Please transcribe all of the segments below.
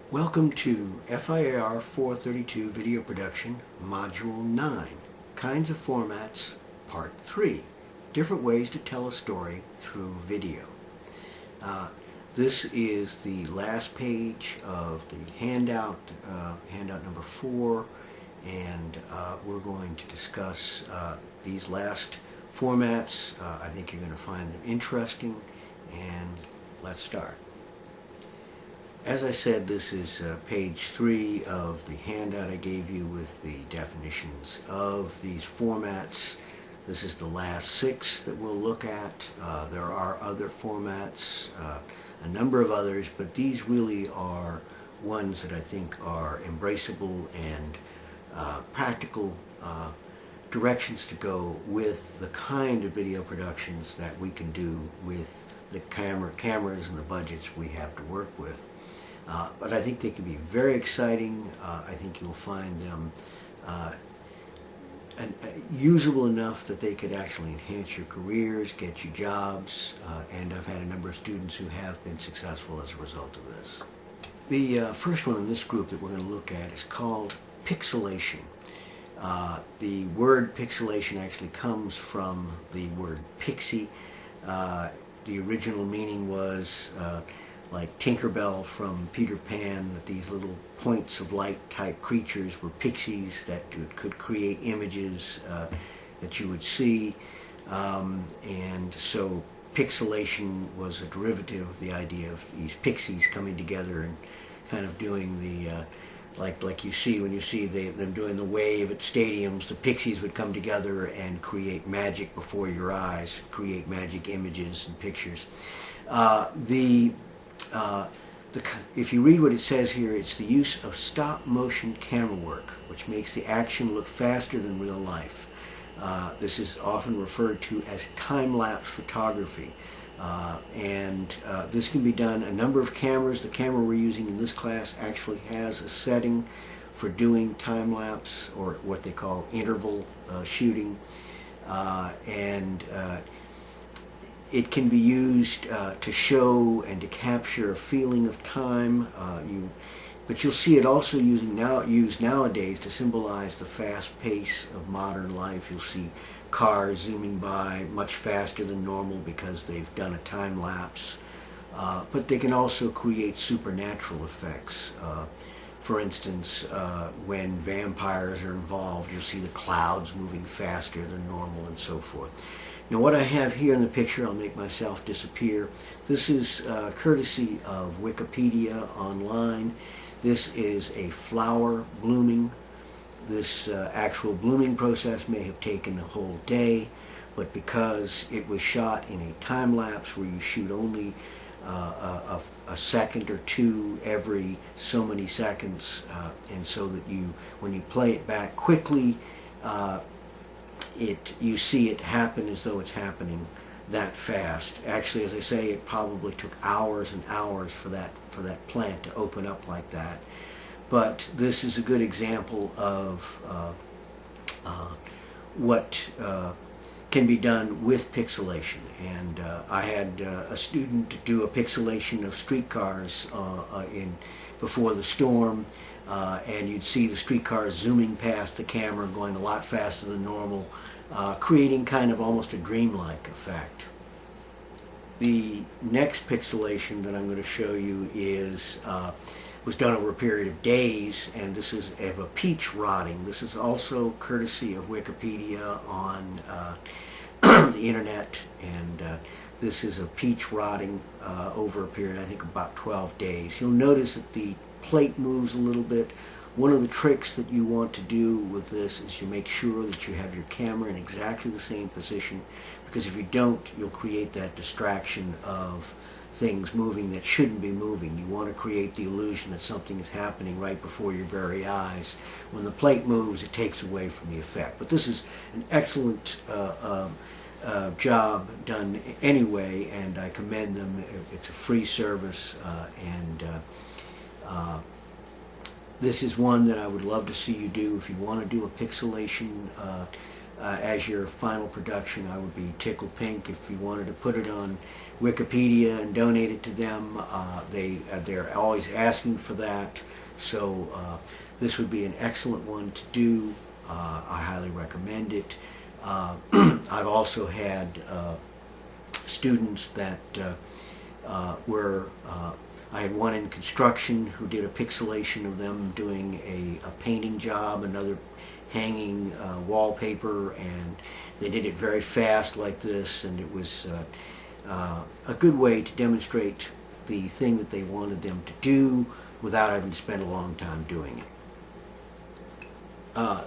Welcome to FIAR 432 Video Production, Module 9, Kinds of Formats, Part 3, Different Ways to Tell a Story Through Video. This is the last page of the handout, handout number 4, and we're going to discuss these last formats. I think you're going to find them interesting, and let's start. As I said, this is page 3 of the handout I gave you with the definitions of these formats. This is the last 6 that we'll look at. There are other formats, a number of others, but these really are ones that I think are embraceable and practical directions to go with the kind of video productions that we can do with the cameras and the budgets we have to work with. But I think they can be very exciting. I think you'll find them usable enough that they could actually enhance your careers, get you jobs, and I've had a number of students who have been successful as a result of this. The first one in this group that we're going to look at is called pixelation. The word pixelation actually comes from the word pixie. The original meaning was like Tinkerbell from Peter Pan, that these little points of light type creatures were pixies that could create images that you would see, and so pixelation was a derivative of the idea of these pixies coming together and kind of doing the like you see when you see them doing the wave at stadiums. The pixies would come together and create magic before your eyes, create magic images and pictures. If you read what it says here, it's the use of stop-motion camera work, which makes the action look faster than real life. This is often referred to as time-lapse photography. This can be done. A number of cameras, the camera we're using in this class actually has a setting for doing time-lapse, or what they call interval shooting. It can be used to show and to capture a feeling of time, but you'll see it also used nowadays to symbolize the fast pace of modern life. You'll see cars zooming by much faster than normal because they've done a time lapse, but they can also create supernatural effects. For instance, when vampires are involved, you'll see the clouds moving faster than normal and so forth. Now, what I have here in the picture, I'll make myself disappear. This is courtesy of Wikipedia online. This is a flower blooming. This actual blooming process may have taken a whole day, but because it was shot in a time lapse where you shoot only a second or two every so many seconds, and so that when you play it back quickly, you see it happen as though it's happening that fast. Actually, as I say, it probably took hours and hours for that plant to open up like that. But this is a good example of what can be done with pixelation. And I had a student do a pixelation of streetcars before the storm. And you'd see the streetcars zooming past the camera, going a lot faster than normal, creating kind of almost a dreamlike effect. The next pixelation that I'm going to show you was done over a period of days, and this is of a peach rotting. This is also courtesy of Wikipedia on the internet, and this is a peach rotting over a period, I think, about 12 days. You'll notice that the plate moves a little bit. One of the tricks that you want to do with this is you make sure that you have your camera in exactly the same position, because if you don't, you'll create that distraction of things moving that shouldn't be moving. You want to create the illusion that something is happening right before your very eyes. When the plate moves, it takes away from the effect. But this is an excellent job done anyway, and I commend them. It's a free service, this is one that I would love to see you do. If you want to do a pixelation as your final production. I would be tickled pink if you wanted to put it on Wikipedia and donate it to them. They're always asking for that, so this would be an excellent one to do. I highly recommend it. I've also had students that I had one in construction who did a pixelation of them doing a painting job, another hanging wallpaper, and they did it very fast like this, and it was a good way to demonstrate the thing that they wanted them to do without having to spend a long time doing it.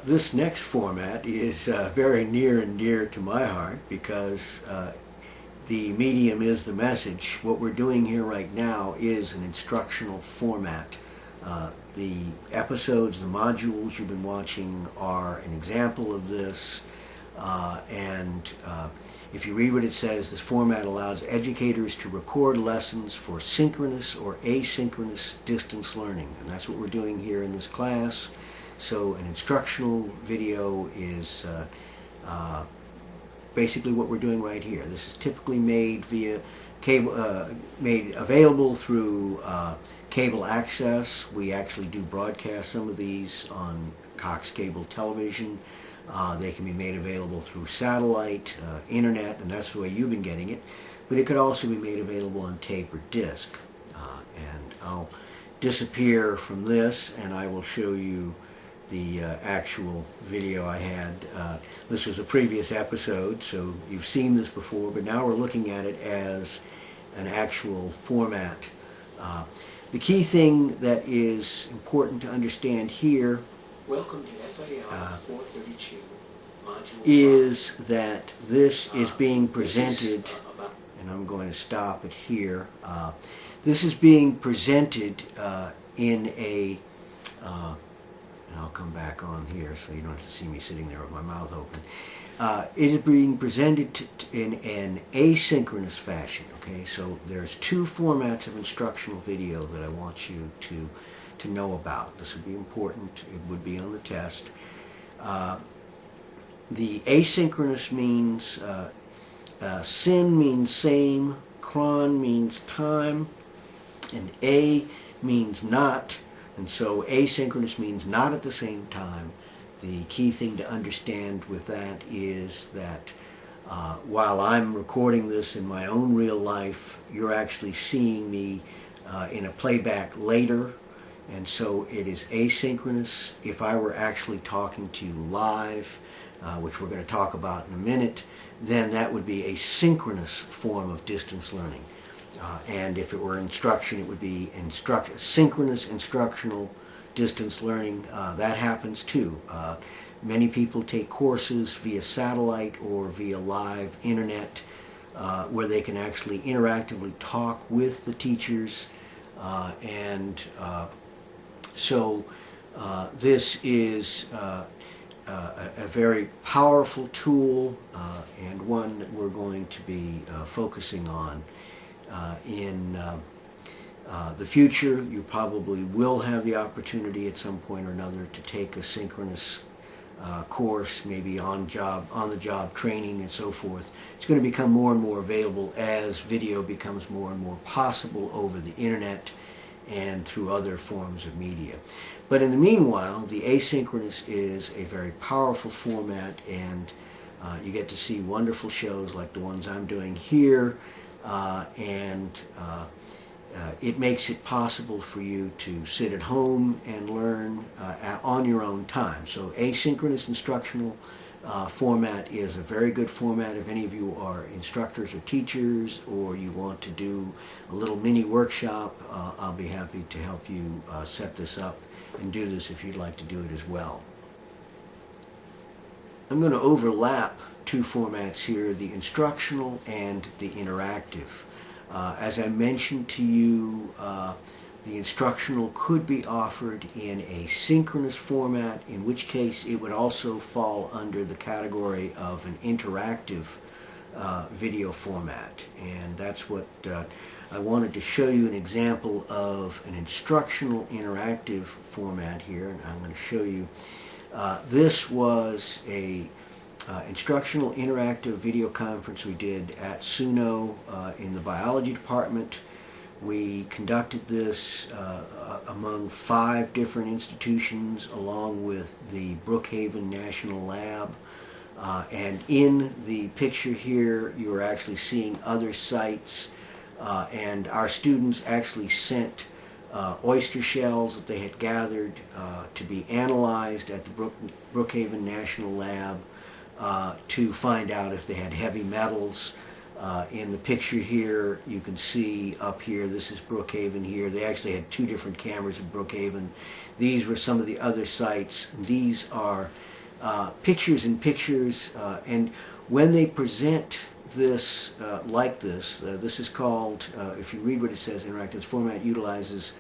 This next format is very near and dear to my heart because the medium is the message. What we're doing here right now is an instructional format. The episodes, the modules you've been watching are an example of this. If you read what it says, this format allows educators to record lessons for synchronous or asynchronous distance learning. And that's what we're doing here in this class. So an instructional video is basically what we're doing right here. This is typically made via cable, made available through cable access. We actually do broadcast some of these on Cox Cable Television. They can be made available through satellite, internet, and that's the way you've been getting it. But it could also be made available on tape or disc. And I'll disappear from this and I will show you the actual video I had. This was a previous episode, so you've seen this before, but now we're looking at it as an actual format. The key thing that is important to understand here Welcome to FAR 432, Module is that this is being presented, and I'm going to stop it here. This is being presented in a and I'll come back on here so you don't have to see me sitting there with my mouth open. It is being presented in an asynchronous fashion. Okay, so there's two formats of instructional video that I want you to know about. This would be important. It would be on the test. The asynchronous means sin means same, chron means time, and a means not. And so asynchronous means not at the same time. The key thing to understand with that is that while I'm recording this in my own real life, you're actually seeing me in a playback later. And so it is asynchronous. If I were actually talking to you live, which we're going to talk about in a minute, then that would be a synchronous form of distance learning. And if it were instruction, it would be synchronous instructional distance learning. That happens too. Many people take courses via satellite or via live internet where they can actually interactively talk with the teachers. So this is a very powerful tool and one that we're going to be focusing on. In the future, you probably will have the opportunity at some point or another to take a synchronous course, maybe on-the-job training and so forth. It's going to become more and more available as video becomes more and more possible over the internet and through other forms of media. But in the meanwhile, the asynchronous is a very powerful format, and you get to see wonderful shows like the ones I'm doing here. It makes it possible for you to sit at home and learn on your own time. So asynchronous instructional format is a very good format if any of you are instructors or teachers, or you want to do a little mini workshop. I'll be happy to help you set this up and do this if you'd like to do it as well. I'm going to overlap two formats here, the instructional and the interactive. As I mentioned to you, the instructional could be offered in a synchronous format, in which case it would also fall under the category of an interactive video format. And that's what I wanted to show you an example of an instructional interactive format here, and I'm going to show you. This was a instructional interactive video conference we did at SUNO in the biology department. We conducted this among 5 different institutions along with the Brookhaven National Lab. And in the picture here, you're actually seeing other sites, and our students actually sent oyster shells that they had gathered to be analyzed at the Brookhaven National Lab to find out if they had heavy metals. In the picture here, you can see up here, this is Brookhaven here. They actually had 2 different cameras at Brookhaven. These were some of the other sites. These are pictures in pictures, and when they present this like this, this is called, if you read what it says, interactive. This format utilizes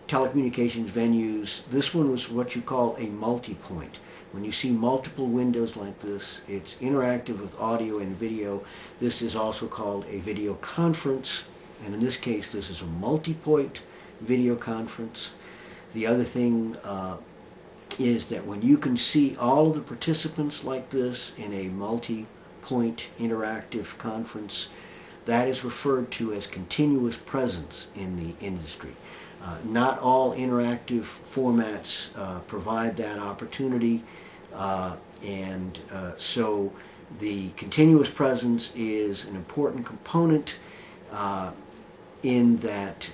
telecommunications venues. This one was what you call a multi-point. When you see multiple windows like this, it's interactive with audio and video. This is also called a video conference, and in this case this is a multi-point video conference. The other thing is that when you can see all of the participants like this in a multi-point interactive conference, that is referred to as continuous presence in the industry. Not all interactive formats provide that opportunity, so the continuous presence is an important component in that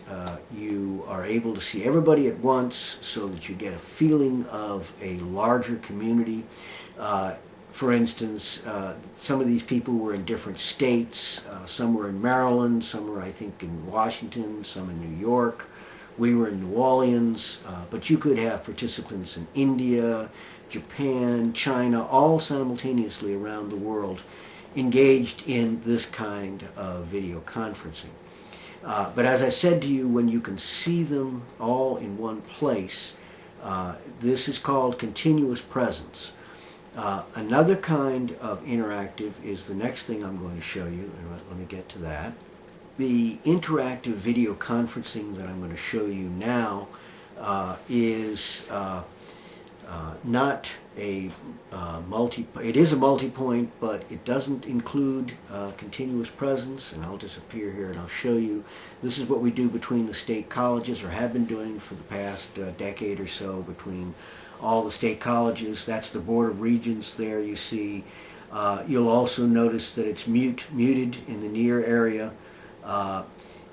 you are able to see everybody at once so that you get a feeling of a larger community. For instance, some of these people were in different states. Some were in Maryland, some were, I think, in Washington, some in New York. We were in New Orleans, but you could have participants in India, Japan, China, all simultaneously around the world engaged in this kind of video conferencing. But as I said to you, when you can see them all in one place, this is called continuous presence. Another kind of interactive is the next thing I'm going to show you, and let me get to that. The interactive video conferencing that I'm going to show you now is not a it is a multi-point, but it doesn't include continuous presence, and I'll disappear here and I'll show you. This is what we do between the state colleges, or have been doing for the past decade or so, between all the state colleges. That's the Board of Regents there you see. You'll also notice that it's muted in the near area.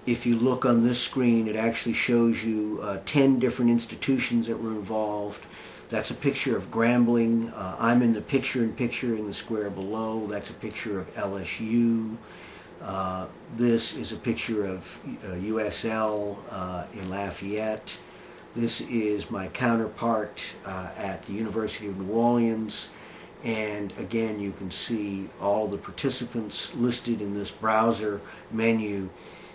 If you look on this screen, it actually shows you 10 different institutions that were involved. That's a picture of Grambling. I'm in the picture-in-picture in the square below. That's a picture of LSU. This is a picture of USL in Lafayette. This is my counterpart at the University of New Orleans. And again, you can see all the participants listed in this browser menu.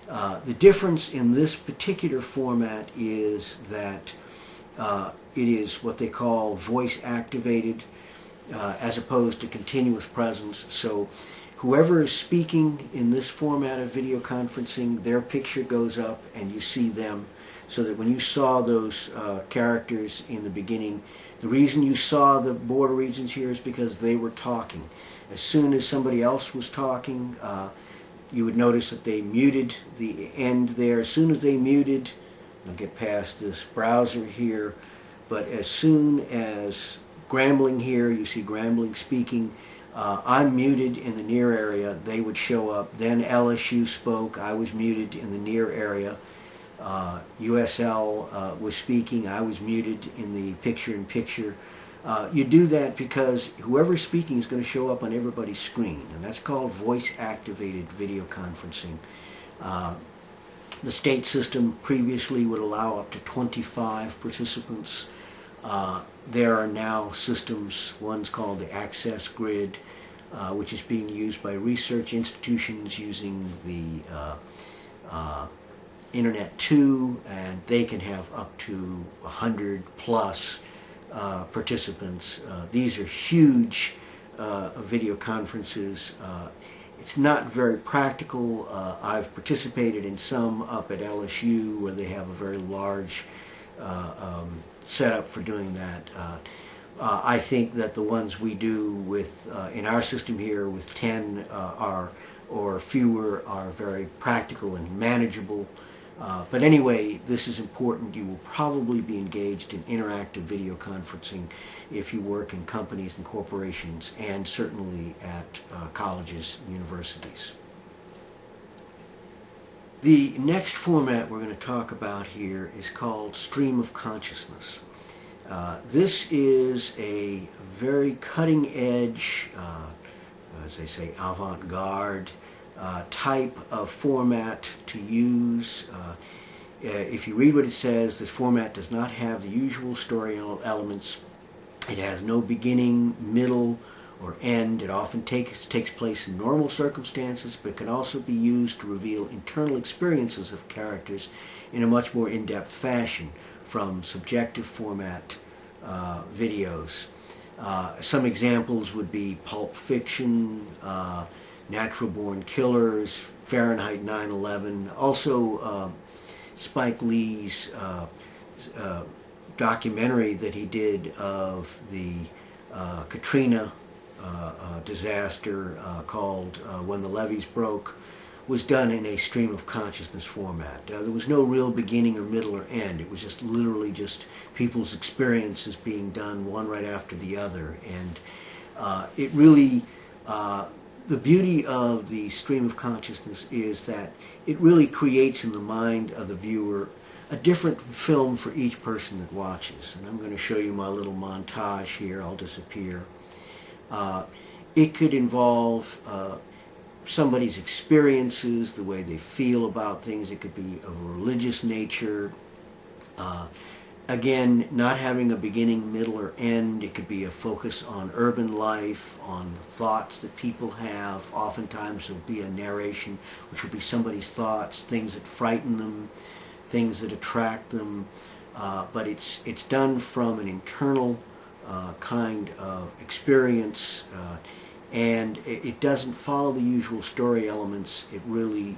The difference in this particular format is that it is what they call voice activated as opposed to continuous presence. So whoever is speaking in this format of video conferencing, their picture goes up and you see them, so that when you saw those characters in the beginning, the reason you saw the Board of Regents here is because they were talking. As soon as somebody else was talking, you would notice that they muted the end there. As soon as they muted, I'll get past this browser here, but as soon as Grambling here, you see Grambling speaking, I'm muted in the near area, they would show up. Then LSU spoke, I was muted in the near area. USL was speaking, I was muted in the picture-in-picture. You do that because whoever's speaking is going to show up on everybody's screen, and that's called voice-activated video conferencing. The state system previously would allow up to 25 participants. There are now systems, one's called the Access Grid, which is being used by research institutions using the Internet 2, and they can have up to 100 plus participants. These are huge video conferences. It's not very practical. I've participated in some up at LSU where they have a very large setup for doing that. I think that the ones we do with in our system here with 10 or fewer are very practical and manageable. But anyway, this is important. You will probably be engaged in interactive video conferencing if you work in companies and corporations, and certainly at colleges and universities. The next format we're going to talk about here is called stream of consciousness. This is a very cutting-edge, as they say, avant-garde type of format to use. If you read what it says, this format does not have the usual story elements. It has no beginning, middle, or end. It often takes place in normal circumstances, but can also be used to reveal internal experiences of characters in a much more in-depth fashion from subjective format videos. Some examples would be Pulp Fiction, Natural Born Killers, Fahrenheit 9/11, also Spike Lee's documentary that he did of the Katrina disaster called When the Levees Broke, was done in a stream of consciousness format. There was no real beginning or middle or end. It was just literally just people's experiences being done one right after the other. And it really, the beauty of the stream of consciousness is that it really creates in the mind of the viewer a different film for each person that watches. And I'm going to show you my little montage here. I'll disappear. It could involve somebody's experiences, the way they feel about things. It could be of a religious nature. Again, not having a beginning, middle, or end. It could be a focus on urban life, on thoughts that people have. Oftentimes there will be a narration, which will be somebody's thoughts, things that frighten them, things that attract them. But it's done from an internal kind of experience, and it doesn't follow the usual story elements. It really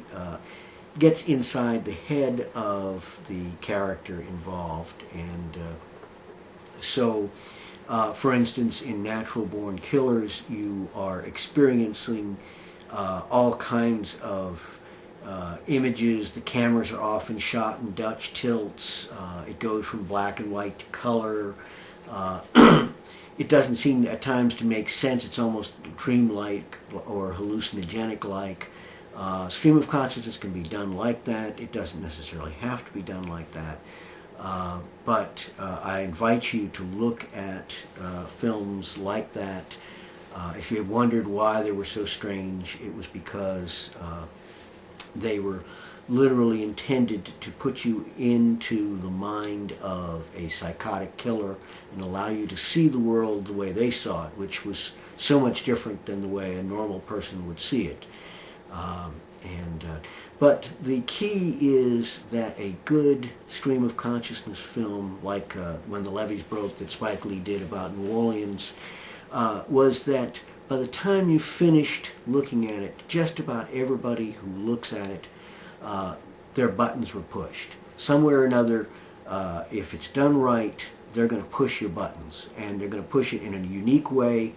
gets inside the head of the character involved. And so, for instance, in Natural Born Killers, you are experiencing all kinds of images. The cameras are often shot in Dutch tilts. It goes from black and white to color. It doesn't seem at times to make sense. It's almost dreamlike or hallucinogenic-like. Stream of consciousness can be done like that. It doesn't necessarily have to be done like that. But I invite you to look at films like that. If you wondered why they were so strange, it was because they were literally intended to put you into the mind of a psychotic killer and allow you to see the world the way they saw it, which was so much different than the way a normal person would see it. But the key is that a good stream of consciousness film, like When the Levees Broke that Spike Lee did about New Orleans, was that by the time you finished looking at it, just about everybody who looks at it, their buttons were pushed. Somewhere or another, if it's done right, they're going to push your buttons, and they're going to push it in a unique way.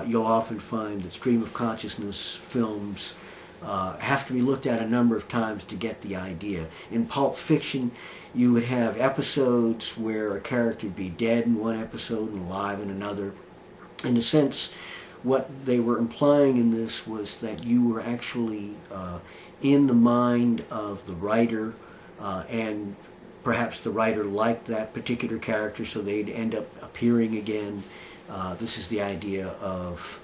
You'll often find that stream of consciousness films have to be looked at a number of times to get the idea. In Pulp Fiction, you would have episodes where a character would be dead in one episode and alive in another. In a sense, what they were implying in this was that you were actually in the mind of the writer, and perhaps the writer liked that particular character, so they'd end up appearing again. This is the idea of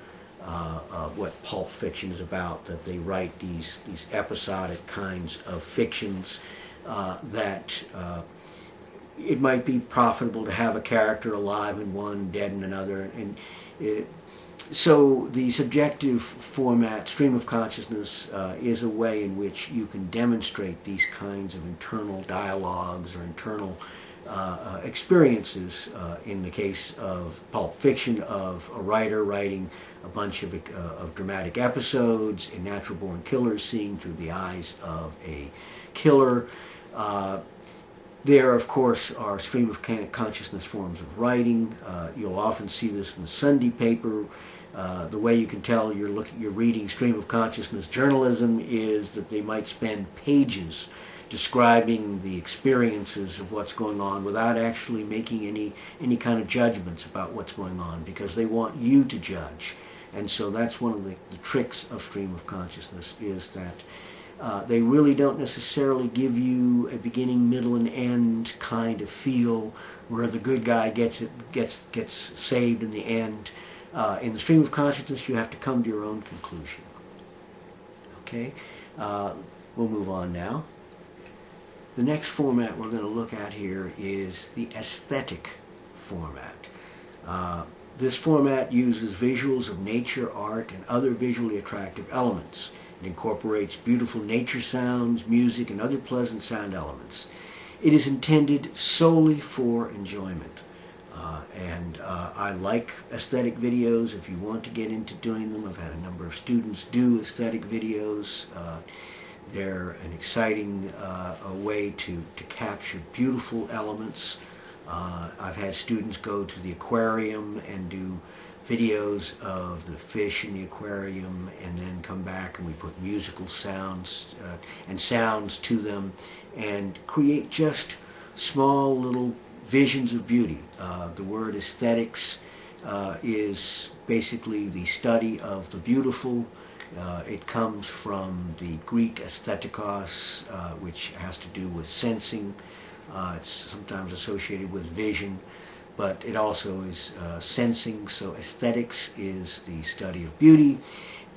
what Pulp Fiction is about, that they write these episodic kinds of fictions that it might be profitable to have a character alive in one, dead in another. And so the subjective format, stream of consciousness, is a way in which you can demonstrate these kinds of internal dialogues or internal experiences. In the case of Pulp Fiction, of a writer writing a bunch of dramatic episodes. In Natural Born Killers, seeing through the eyes of a killer. There, of course, are stream of consciousness forms of writing. You'll often see this in the Sunday paper. The way you can tell you're reading stream of consciousness journalism is that they might spend pages describing the experiences of what's going on without actually making any kind of judgments about what's going on, because they want you to judge. And so that's one of the tricks of stream of consciousness, is that they really don't necessarily give you a beginning, middle, and end kind of feel where the good guy gets saved in the end. In the stream of consciousness, you have to come to your own conclusion. Okay, we'll move on now. The next format we're going to look at here is the aesthetic format. This format uses visuals of nature, art, and other visually attractive elements. It incorporates beautiful nature sounds, music, and other pleasant sound elements. It is intended solely for enjoyment. I like aesthetic videos. If you want to get into doing them, I've had a number of students do aesthetic videos. They're an exciting way to capture beautiful elements. I've had students go to the aquarium and do videos of the fish in the aquarium, and then come back and we put musical sounds and sounds to them and create just small little visions of beauty. The word aesthetics is basically the study of the beautiful. It comes from the Greek aesthetikos, which has to do with sensing. It's sometimes associated with vision, but it also is sensing. So aesthetics is the study of beauty.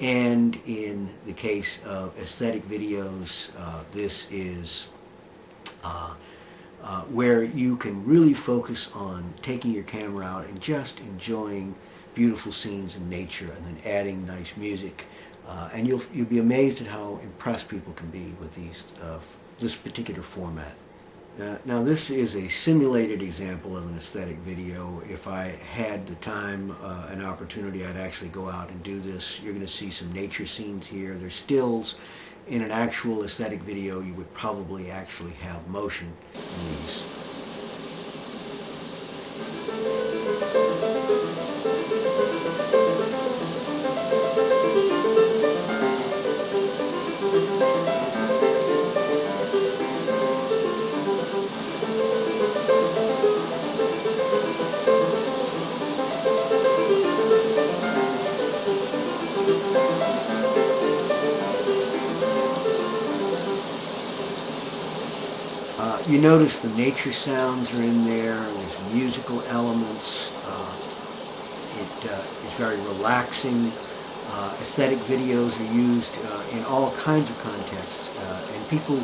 And in the case of aesthetic videos, this is where you can really focus on taking your camera out and just enjoying beautiful scenes in nature, and then adding nice music. And you'll be amazed at how impressed people can be with this particular format. Now this is a simulated example of an aesthetic video. If I had the time and opportunity, I'd actually go out and do this. You're going to see some nature scenes here. There's stills. In an actual aesthetic video, you would probably actually have motion in these. You notice the nature sounds are in there. There's musical elements. It's very relaxing. Aesthetic videos are used in all kinds of contexts, and people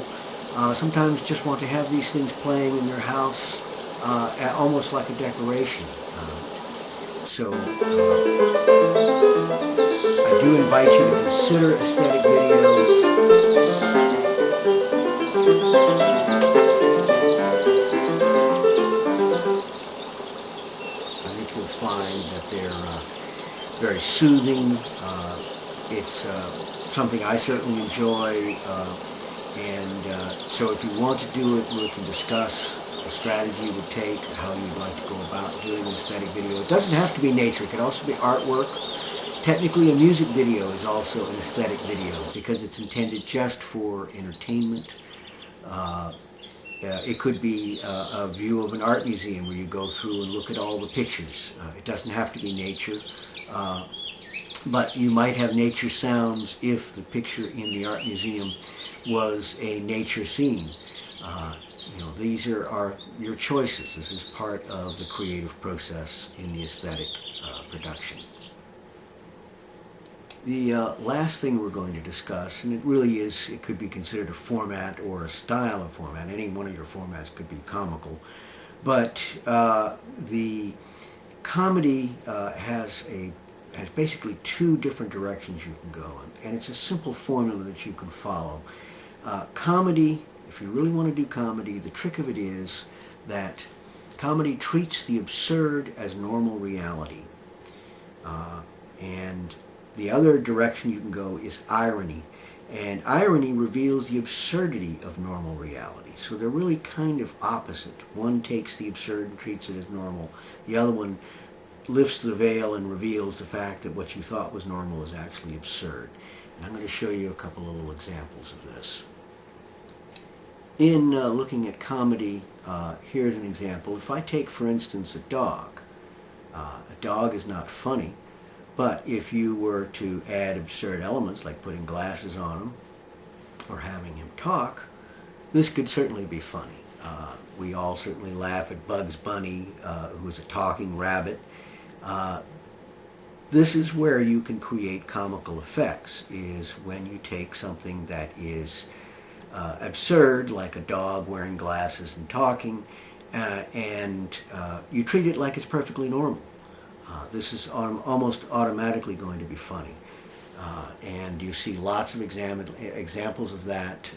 sometimes just want to have these things playing in their house, almost like a decoration. So I do invite you to consider aesthetic videos. You'll find that they're very soothing. It's something I certainly enjoy, so if you want to do it, we can discuss the strategy you would take, how you'd like to go about doing an aesthetic video. It doesn't have to be nature. It could also be artwork. Technically, a music video is also an aesthetic video because it's intended just for entertainment. It could be a view of an art museum where you go through and look at all the pictures. It doesn't have to be nature, but you might have nature sounds if the picture in the art museum was a nature scene. These are your choices. This is part of the creative process in the aesthetic production. The last thing we're going to discuss, and it could be considered a format or a style of format. Any one of your formats could be comical. But the comedy has basically two different directions you can go in. And it's a simple formula that you can follow. Comedy, if you really want to do comedy, the trick of it is that comedy treats the absurd as normal reality. And the other direction you can go is irony. And irony reveals the absurdity of normal reality. So they're really kind of opposite. One takes the absurd and treats it as normal. The other one lifts the veil and reveals the fact that what you thought was normal is actually absurd. And I'm going to show you a couple of little examples of this. In looking at comedy, here's an example. If I take, for instance, a dog is not funny, but if you were to add absurd elements like putting glasses on him or having him talk, this could certainly be funny. We all certainly laugh at Bugs Bunny, who is a talking rabbit. This is where you can create comical effects, is when you take something that is absurd, like a dog wearing glasses and talking, and you treat it like it's perfectly normal. This is almost automatically going to be funny. And you see lots of examples of that.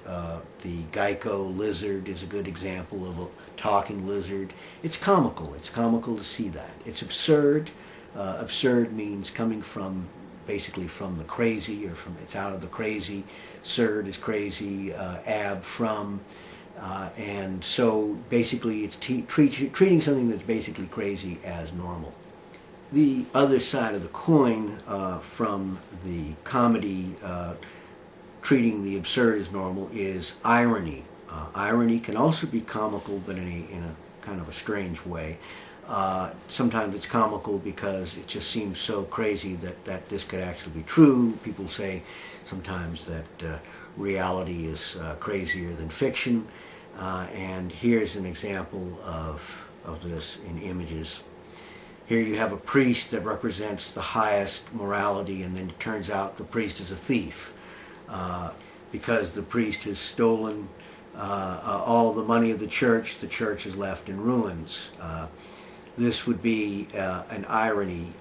The Geico lizard is a good example of a talking lizard. It's comical. It's comical to see that. It's absurd. Absurd means coming from, basically from the crazy, or from, it's out of the crazy. Surd is crazy, from. And so basically it's treating something that's basically crazy as normal. The other side of the coin from the comedy treating the absurd as normal is irony. Irony can also be comical, but in a kind of a strange way. Sometimes it's comical because it just seems so crazy that this could actually be true. People say sometimes that reality is crazier than fiction. And here's an example of this in images. Here you have a priest that represents the highest morality, and then it turns out the priest is a thief. Because the priest has stolen all the money of the church is left in ruins. This would be an irony.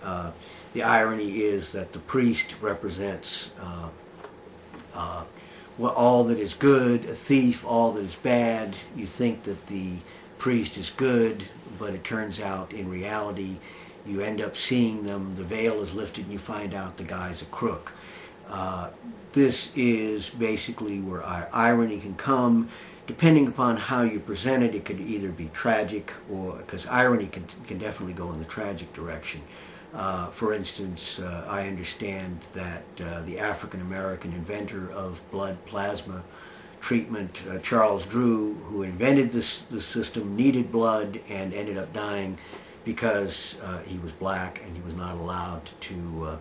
The irony is that the priest represents all that is good, a thief, all that is bad. You think that the priest is good, but it turns out in reality you end up seeing them, the veil is lifted, and you find out the guy's a crook. This is basically where irony can come. Depending upon how you present it, it could either be tragic, or because irony can definitely go in the tragic direction. For instance, I understand that the African-American inventor of blood plasma treatment, Charles Drew, who invented the system, needed blood and ended up dying because he was black and he was not allowed to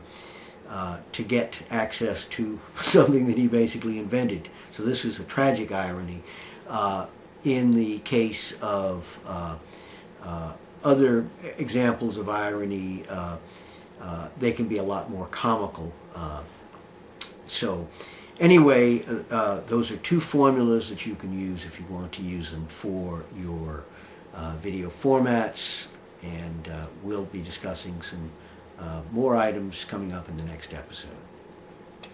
get access to something that he basically invented. So this is a tragic irony. In the case of other examples of irony, they can be a lot more comical. So anyway, those are two formulas that you can use if you want to use them for your video formats, and we'll be discussing some more items coming up in the next episode.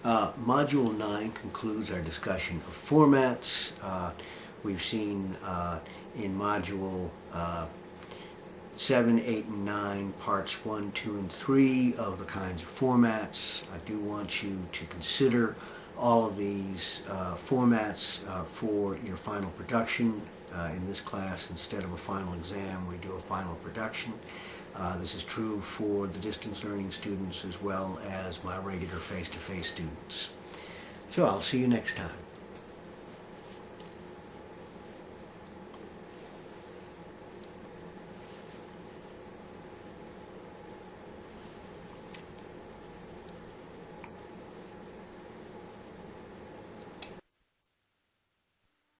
Module 9 concludes our discussion of formats. We've seen in Module 7, 8, and 9, parts 1, 2, and 3 of the kinds of formats. I do want you to consider all of these formats for your final production. In this class, instead of a final exam, we do a final production. This is true for the distance learning students as well as my regular face-to-face students. So I'll see you next time.